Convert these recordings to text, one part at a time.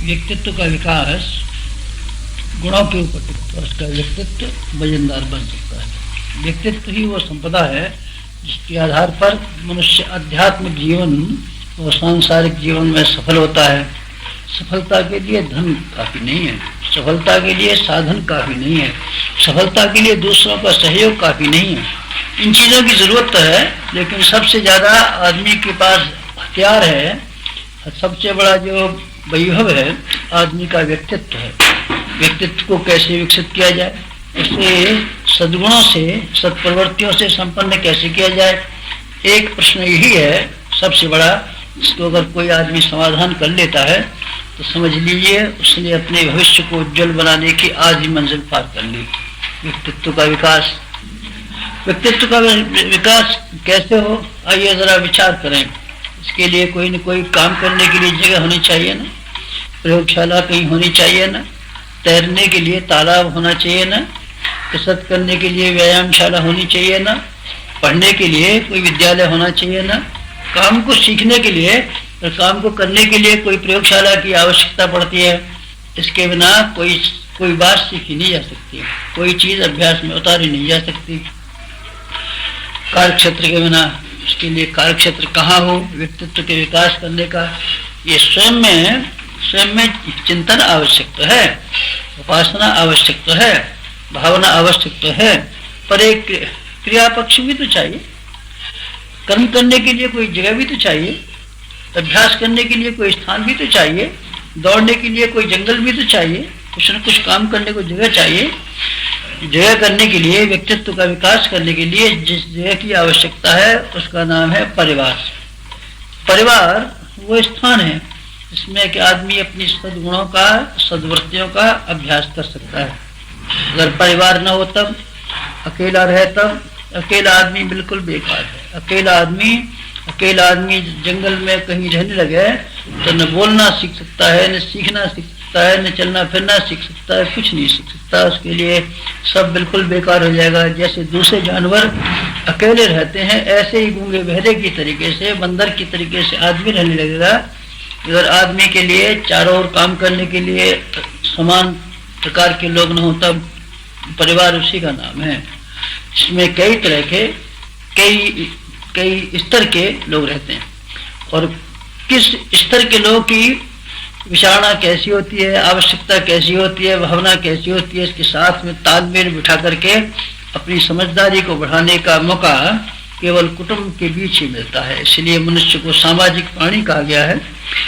व्यक्तित्व का विकास गुणों के ऊपर टिकता है, उसका व्यक्तित्व वजनदार बन सकता है। व्यक्तित्व ही वो संपदा है जिसके आधार पर मनुष्य आध्यात्मिक जीवन और सांसारिक जीवन में सफल होता है। सफलता के लिए धन काफी नहीं है, सफलता के लिए साधन काफी नहीं है, सफलता के लिए दूसरों का सहयोग काफी नहीं है। इन चीजों की जरूरत तो है, लेकिन सबसे ज्यादा आदमी के पास हथियार है, सबसे बड़ा जो वैभव है आदमी का व्यक्तित्व है। व्यक्तित्व को कैसे विकसित किया जाए, उसे सद्गुणों से सत्प्रवृत्तियों से संपन्न कैसे किया जाए, एक प्रश्न यही है सबसे बड़ा। इसको अगर कोई आदमी समाधान कर लेता है तो समझ लीजिए उसने अपने भविष्य को उज्जवल बनाने की आधी मंजिल पार कर ली। व्यक्तित्व का विकास, व्यक्तित्व का विकास कैसे हो, आइए जरा विचार करें। इसके लिए कोई न कोई काम करने के लिए जगह होनी चाहिए ना, प्रयोगशाला कहीं होनी चाहिए ना, तैरने के लिए तालाब होना चाहिए ना, कसरत करने के लिए व्यायामशाला होनी चाहिए ना, पढ़ने के लिए कोई विद्यालय होना चाहिए ना, काम को सीखने के लिए और काम को करने के लिए कोई प्रयोगशाला की आवश्यकता पड़ती है। इसके बिना कोई बात सीखी नहीं जा सकती, कोई चीज अभ्यास में उतारी नहीं जा सकती। कार्य क्षेत्र के बिना, उसके लिए कार्य क्षेत्र कहाँ हो व्यक्तित्व के विकास करने का, ये स्वयं में चिंतन आवश्यक तो है, उपासना आवश्यक तो है, भावना आवश्यक तो है, पर एक क्रिया पक्ष भी तो चाहिए। कर्म करने के लिए कोई जगह भी तो चाहिए, अभ्यास करने के लिए कोई स्थान भी तो चाहिए, दौड़ने के लिए कोई जंगल भी तो चाहिए, कुछ न कुछ काम करने को जगह चाहिए। जगह करने के लिए, व्यक्तित्व का विकास करने के लिए जिस जगह की आवश्यकता है उसका नाम है परिवार। परिवार वो स्थान है जिसमें कि आदमी अपनी सद्गुणों का, सद्वृत्तियों का अभ्यास कर सकता है। अगर परिवार न हो तब, अकेला रहे तब, अकेला आदमी बिल्कुल बेकार है। अकेला आदमी जंगल में कहीं रहने लगे तो न बोलना सीख सकता है, न सीखना सीख सकता है, न चलना फिरना सीख सकता है, कुछ नहीं सीख सकता। उसके लिए सब बिल्कुल बेकार हो जाएगा। जैसे दूसरे जानवर अकेले रहते हैं, ऐसे ही गूंगे बहरे की तरीके से, बंदर की तरीके से आदमी रहने लगेगा। अगर आदमी के लिए चारों ओर काम करने के लिए समान प्रकार के लोग न हो तब परिवार उसी का नाम है। इसमें कई तरह के, कई स्तर के लोग रहते हैं, और किस स्तर के लोगों की विचारणा कैसी होती है, आवश्यकता कैसी होती है, भावना कैसी होती है, इसके साथ में तालमेल बिठा करके अपनी समझदारी को बढ़ाने का मौका केवल कुटुंब के बीच ही मिलता है। इसलिए मनुष्य को सामाजिक प्राणी कहा गया है,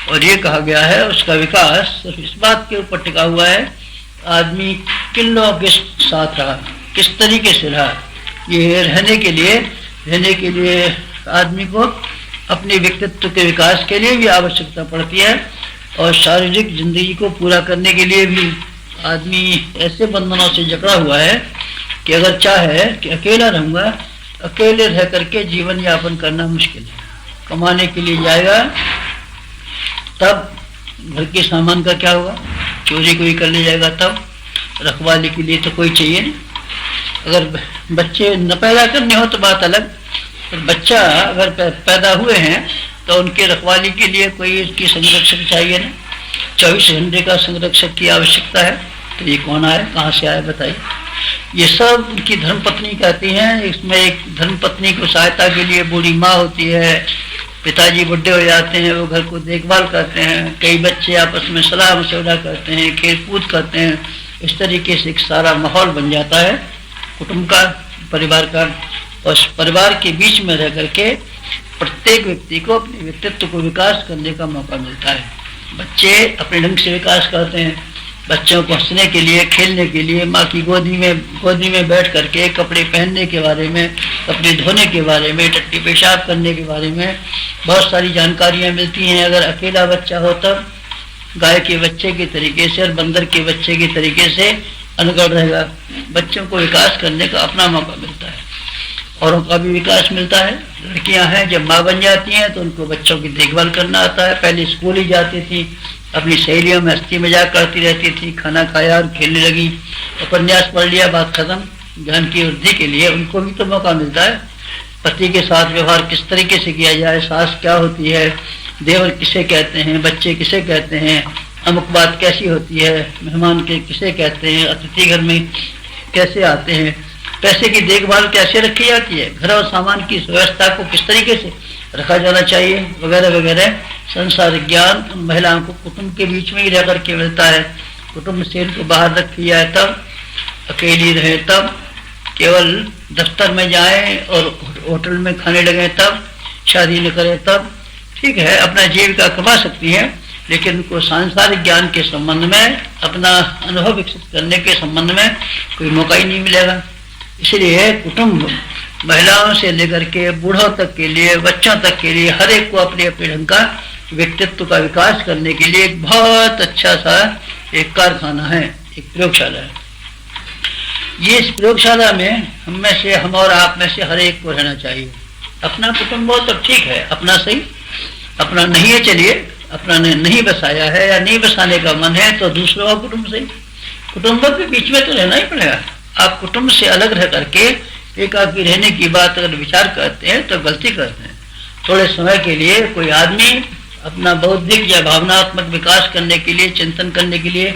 और ये कहा गया है उसका विकास सिर्फ इस बात के ऊपर टिका हुआ है आदमी किन लोगों के साथ रहा, किस तरीके से रहा। ये रहने के लिए आदमी को अपने व्यक्तित्व के विकास के लिए भी आवश्यकता पड़ती है, और शारीरिक जिंदगी को पूरा करने के लिए भी आदमी ऐसे बंधनों से जकड़ा हुआ है कि अगर चाहे कि अकेला रहूंगा, अकेले रह करके जीवन यापन करना मुश्किल है। कमाने के लिए जाएगा तब घर के सामान का क्या होगा, चोरी कोई कर ले जाएगा तब, रखवाली के लिए तो कोई चाहिए नहीं। अगर बच्चे न पैदा करने हो तो बात अलग, पर बच्चा अगर पैदा हुए हैं तो उनके रखवाली के लिए कोई इसकी संरक्षक चाहिए ना। 24 घंटे का संरक्षक की आवश्यकता है, तो ये कौन आए, कहाँ से आए बताइए। ये सब उनकी धर्मपत्नी कहती हैं। इसमें एक धर्मपत्नी को सहायता के लिए बूढ़ी माँ होती है, पिताजी बुढ़े हो जाते हैं, वो घर को देखभाल करते हैं, कई बच्चे आपस में सलाह मशवरा करते हैं, खेल कूद करते हैं। इस तरीके से एक सारा माहौल बन जाता है कुटुंब का, परिवार का। और परिवार के बीच में रह करके प्रत्येक व्यक्ति को अपने व्यक्तित्व को विकास करने का मौका मिलता है। बच्चे अपने ढंग से विकास करते हैं। बच्चों को हंसने के लिए, खेलने के लिए, माँ की गोदी में बैठ करके कपड़े पहनने के बारे में, कपड़े धोने के बारे में, टट्टी पेशाब करने के बारे में बहुत सारी जानकारियाँ मिलती हैं। अगर अकेला बच्चा हो तब गाय के बच्चे के तरीके से और बंदर के बच्चे के तरीके से अनगढ़ रहेगा। बच्चों को विकास करने का अपना मौका मिलता है, औरों का भी विकास मिलता है। लड़कियां हैं जब माँ बन जाती हैं तो उनको बच्चों की देखभाल करना आता है। पहले स्कूल ही जाती थी, अपनी सहेलियों में हंसी मजाक करती रहती थी, खाना खाया और खेलने लगी, उपन्यास पढ़ लिया, बात खत्म। ज्ञान की वृद्धि के लिए उनको भी तो मौका मिलता है। पति के साथ व्यवहार किस तरीके से किया जाए, सास क्या होती है, देवर किसे कहते हैं, बच्चे किसे कहते हैं, अमुक बात कैसी होती है, मेहमान के किसे कहते हैं, अतिथि घर में कैसे आते हैं, पैसे की देखभाल कैसे रखी जाती है, घर और सामान की व्यवस्था को किस तरीके से रखा जाना चाहिए, वगैरह वगैरह संसारिक ज्ञान महिलाओं को कुटुंब के बीच में ही रह करके मिलता है। कुटुंब से इनको बाहर रखी जाए तब, अकेली रहे तब, केवल दफ्तर में जाएं और होटल में खाने लगे तब, शादी न करें तब। ठीक है, अपना जीविका कमा सकती हैं, लेकिन उनको सांसारिक ज्ञान के संबंध में, अपना अनुभव विकसित करने के संबंध में कोई मौका ही नहीं मिलेगा। इसलिए कुटुंब महिलाओं से लेकर के बूढ़ों तक के लिए, बच्चों तक के लिए, हर एक को अपने अपने ढंग का व्यक्तित्व का विकास करने के लिए एक बहुत अच्छा सा एक कारखाना है, एक प्रयोगशाला है। ये इस प्रयोगशाला में हम और आप में से हर एक को रहना चाहिए। अपना कुटुंब हो तो ठीक है, अपना सही, अपना नहीं है चलिए, अपना ने नहीं बसाया है या नहीं बसाने का मन है तो दूसरों का कुटुंब सही। कुटुंबों के बीच में तो रहना ही पड़ेगा। आप कुटुंब से अलग रह करके एकाकी रहने की बात अगर विचार करते हैं तो गलती करते हैं। थोड़े समय के लिए कोई आदमी अपना बौद्धिक या भावनात्मक विकास करने के लिए, चिंतन करने के लिए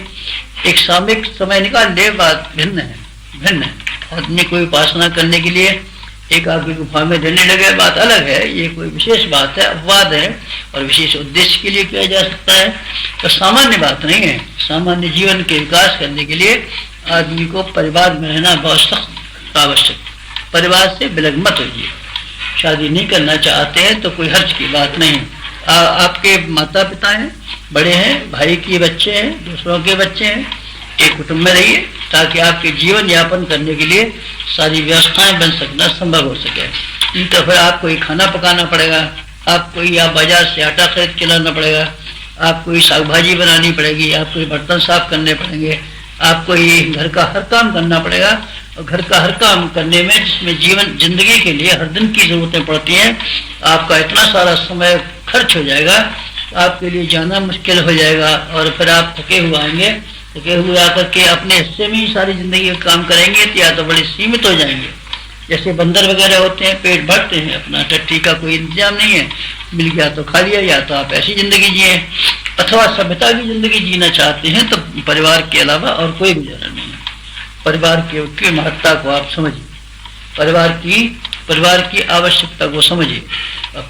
एक सामयिक समय निकाल ले, बात भिन्न है, भिन्न है। आदमी कोई उपासना करने के लिए एकाकी गुफा में रहने लगे, बात अलग है, ये कोई विशेष बात है, अपवाद है और विशेष उद्देश्य के लिए किया जा सकता है, तो सामान्य बात नहीं है। सामान्य जीवन के विकास करने के लिए आदमी को परिवार में रहना बहुत सख्त आवश्यक। परिवार से बिलग मत होइए। शादी नहीं करना चाहते हैं तो कोई हर्ज की बात नहीं। आपके माता पिता हैं, बड़े हैं, भाई के बच्चे हैं, दूसरों के बच्चे हैं, एक कुटुंब में रहिए ताकि आपके जीवन यापन करने के लिए सारी व्यवस्थाएं बन सकना संभव हो सके। नहीं तो फिर आपको ही खाना पकाना पड़ेगा, आपको ही आप बाजार से आटा खरीद के लाना पड़ेगा, आपको ही साग भाजी बनानी पड़ेगी, आपको ही बर्तन साफ करने पड़ेंगे, आपको ही घर का हर काम करना पड़ेगा। और घर का हर काम करने में, जिसमें जीवन जिंदगी के लिए हर दिन की जरूरतें पड़ती हैं, आपका इतना सारा समय खर्च हो जाएगा, आपके लिए जाना मुश्किल हो जाएगा और फिर आप थके हुए आएंगे। थके हुए आकर के अपने हिस्से में ही सारी जिंदगी का काम करेंगे तो या तो बड़े सीमित हो जाएंगे। जैसे बंदर वगैरह होते हैं, पेट भरते हैं, अपना टट्टी का कोई इंतजाम नहीं है, मिल गया तो खा लिया, या तो आप ऐसी जिंदगी जिए। अथवा सभ्यता की जिंदगी जीना चाहते हैं तो परिवार के अलावा और कोई गुजारा नहीं है। परिवार की महत्ता को आप समझिए, परिवार की आवश्यकता को समझिए।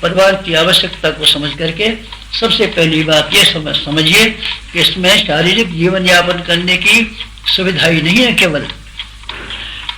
परिवार की आवश्यकता को समझ करके सबसे पहली बात ये समझिए कि इसमें शारीरिक जीवन यापन करने की सुविधा ही नहीं है, केवल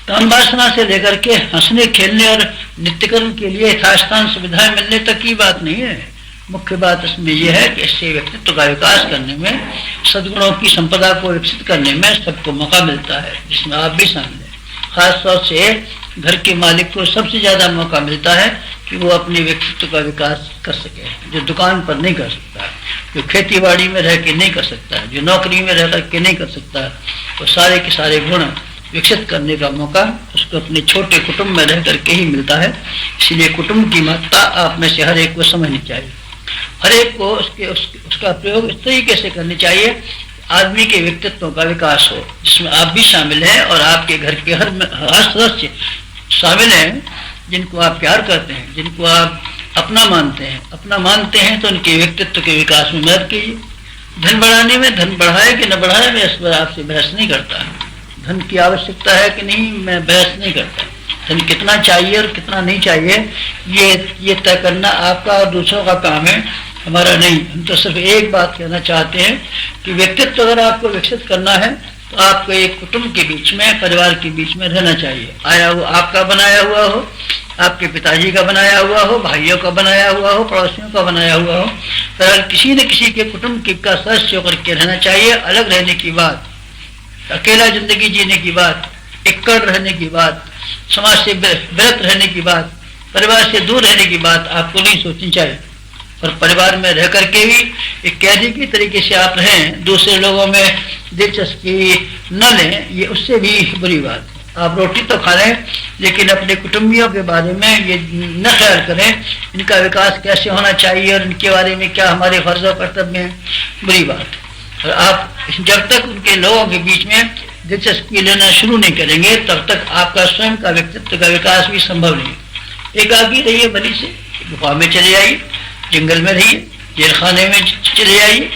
काम वासना से लेकर के हंसने खेलने और नित्यकर्म के लिए यथास्थान सुविधाएं मिलने तक की बात नहीं है। मुख्य बात इसमें यह है कि इससे व्यक्तित्व का विकास करने में, सद्गुणों की संपदा को विकसित करने में सबको मौका मिलता है, जिसमें आप भी शामिल हैं। खास तौर से घर के मालिक को सबसे ज्यादा मौका मिलता है कि वो अपने व्यक्तित्व का विकास कर सके, जो दुकान पर नहीं कर सकता, जो खेती बाड़ी में रह के नहीं कर सकता, जो नौकरी में रह के नहीं कर सकता, वो सारे के सारे गुण विकसित करने का मौका उसको अपने छोटे कुटुंब में रह करके ही मिलता है। इसलिए कुटुंब की महत्ता आप में से हर एक को समझनी चाहिए। हर एक को उसका प्रयोग इस तरीके से करनी चाहिए आदमी के व्यक्तित्व का विकास हो, जिसमें आप भी शामिल हैं और आपके घर के हर सदस्य शामिल हैं, जिनको आप प्यार करते हैं, जिनको आप अपना मानते हैं तो उनके व्यक्तित्व के विकास में मदद कीजिए। धन बढ़ाने में, धन बढ़ाए कि न बढ़ाए, मैं इस पर आपसे बहस नहीं करता। धन की आवश्यकता है कि नहीं, मैं बहस नहीं करता। धन कितना चाहिए और कितना नहीं चाहिए ये तय करना आपका और दूसरों का काम है, हमारा नहीं। हम तो सिर्फ एक बात कहना चाहते हैं कि व्यक्तित्व अगर आपको विकसित करना है तो आपको एक कुटुंब के बीच में, परिवार के बीच में रहना चाहिए। आया वो आपका बनाया हुआ हो, आपके पिताजी का बनाया हुआ हो, भाइयों का बनाया हुआ हो, पड़ोसियों का बनाया हुआ हो, पर किसी न किसी के कुटुंब का सदस्य होकर के रहना चाहिए। अलग रहने की बात, अकेला जिंदगी जीने की बात, इक्कड़ रहने की बात, समाज से विरत रहने की बात, परिवार से दूर रहने की बात आपको नहीं सोचनी चाहिए। और परिवार में रह करके भी एक कैदी की तरीके से आप रहें, दूसरे लोगों में दिलचस्पी न लें, ये उससे भी बुरी बात है। आप रोटी तो खा लें लेकिन अपने कुटुंबियों के बारे में ये न ख्याल करें इनका विकास कैसे होना चाहिए और इनके बारे में क्या हमारे फर्ज और कर्तव्य हैं, बुरी बात है। और आप जब तक उनके लोगों के बीच में दिलचस्पी लेना शुरू नहीं करेंगे तब तक आपका स्वयं का व्यक्तित्व का विकास भी संभव नहीं। एकाकी रहिए, बली से गुफा में चले आइए, जंगल में रहिए, जेल खाने में चले आइए,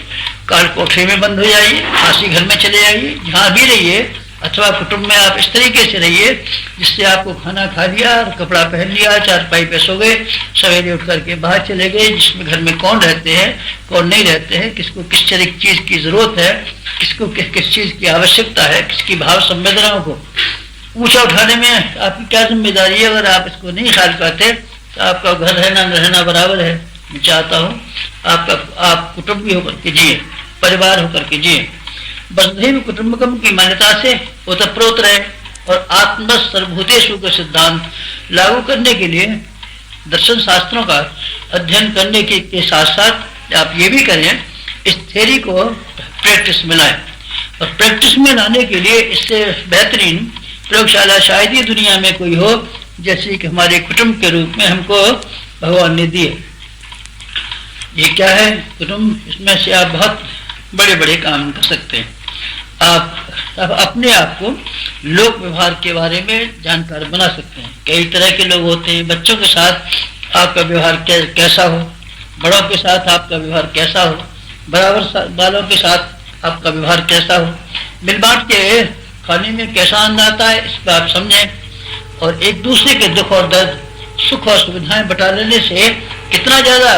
काल कोठरी में बंद हो जाइए, फांसी घर में चले जाइए, जहाँ भी रहिए, अथवा कुटुंब में आप इस तरीके से रहिए जिससे आपको खाना खा लिया और कपड़ा पहन लिया, चारपाई पे सो गए, सवेरे उठ करके बाहर चले गए, जिसमें घर में कौन रहते हैं कौन नहीं रहते हैं, किसको किस चीज की जरूरत है, किसको किस चीज की आवश्यकता है, किसकी भाव संवेदनाओं को ऊंचा उठाने में आपकी क्या जिम्मेदारी है। अगर आप इसको नहीं ख्याल करते तो आपका घर रहना न रहना बराबर है। मैं चाहता हूँ आप कुटुंबी होकर के जिए, परिवार होकर के जिए, वसुधैव कुटुंबकम की मान्यता से ओतप्रोत रहे और आत्म सर्वभूतेषु का सिद्धांत लागू करने के लिए दर्शन शास्त्रों का अध्ययन करने के साथ साथ आप ये भी करें, इस थ्योरी को प्रैक्टिस में लाएं। और प्रैक्टिस में लाने के लिए इससे बेहतरीन प्रयोगशाला शायद ही दुनिया में कोई हो, जैसे कि हमारे कुटुंब के रूप में हमको भगवान ने दिए। ये क्या है कुटुंब, इसमें से आप बहुत बड़े बड़े काम कर सकते हैं। आप अपने आप को लोक व्यवहार के बारे में जानकार बना सकते हैं। कई तरह के लोग होते हैं, बच्चों के साथ आपका व्यवहार कैसा हो, बड़ों के साथ आपका व्यवहार कैसा हो, बराबर वालों के साथ आपका व्यवहार कैसा हो, मिल बांट के खाने में कैसा आनंद आता है, इस पर आप समझें। और एक दूसरे के दुख और दर्द, सुख और सुविधाएं बटा लेने से कितना ज्यादा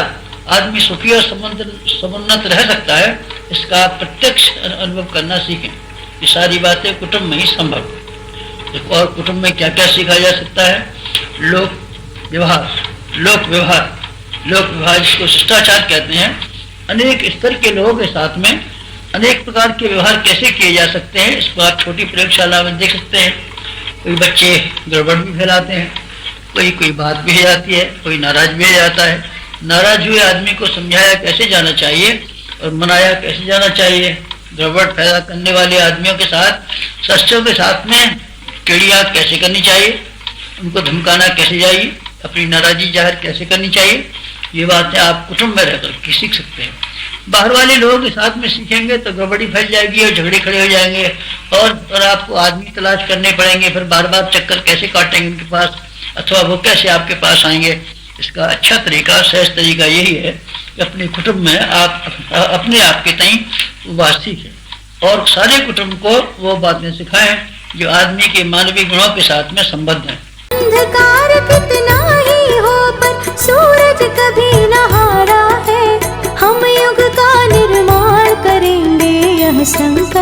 आदमी सुखी और समुन्नत रह सकता है, इसका आप प्रत्यक्ष अनुभव करना सीखें। ये सारी बातें कुटुंब में ही संभव है। और कुटुंब में क्या क्या सीखा जा सकता है, लोक व्यवहार, जिसको शिष्टाचार कहते हैं। अनेक स्तर के लोगों के साथ में अनेक प्रकार के व्यवहार कैसे किए जा सकते हैं, इसको आप छोटी प्रयोगशाला में देख सकते हैं। कोई बच्चे गड़बड़ भी फैलाते हैं, कोई बात भी हो जाती है, कोई नाराज भी हो जाता है। नाराज हुए आदमी को समझाया कैसे जाना चाहिए और मनाया कैसे जाना चाहिए। गड़बड़ पैदा करने वाले आदमियों के साथ, शस्त्रों के साथ में टेढ़ियाँ कैसे करनी चाहिए, उनको धमकाना कैसे चाहिए, अपनी नाराजगी जाहिर कैसे करनी चाहिए, ये बातें आप कुटुंब में रहकर सीख सकते हैं। बाहर वाले लोगों के साथ में सीखेंगे तो गड़बड़ी फैल जाएगी और झगड़े खड़े हो जाएंगे और आपको आदमी तलाश करने पड़ेंगे, फिर बार बार चक्कर कैसे काटेंगे उनके पास, अथवा वो कैसे आपके पास आएंगे। इसका अच्छा तरीका, सहज तरीका यही है कि अपने कुटुंब में आप अपने आप के तई बात सीखें और सारे कुटुंब को वो बातें सिखाएं जो आदमी के मानवीय गुणों के साथ में संबद्ध हैं। अंधकार कितना ही हो पर सूरज कभी न हारा है, हम युग का निर्माण करेंगे यह संकल्प